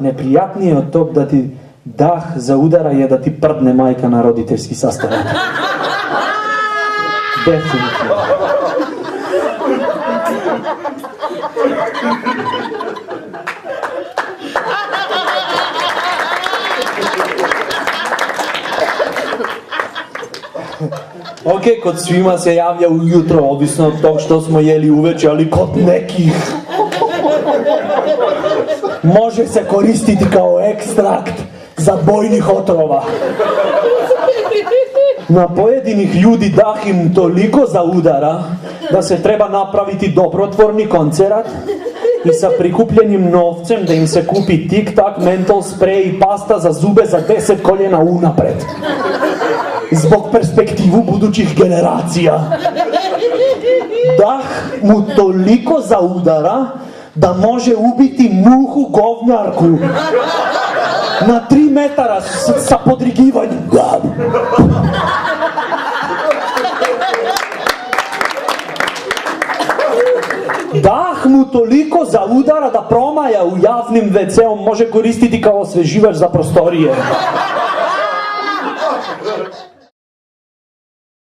Неприятnije od tog da ti dah zaudara je da ti prdne majka na roditeljski sastanak. Definitivno. Ok, kod svima se javlja ujutro, ovisno od tog što smo jeli uveče, ali kod nekih može se koristiti kao ekstrakt za bojnih otrova. Na pojedinih ljudi dah im toliko zaudara da se treba napraviti dobrotvorni koncert i sa prikupljenim novcem da im se kupi tik-tak, mentol sprej i pasta za zube za 10 koljena unapred. Zbog perspektivu budućih generacija. Dah mu toliko zaudara da može ubiti muhu govnarku na 3 metara sa podrigivanjem. Dah mu toliko zaudara da promaja u javnim WC-om može koristiti kao osveživač za prostorije.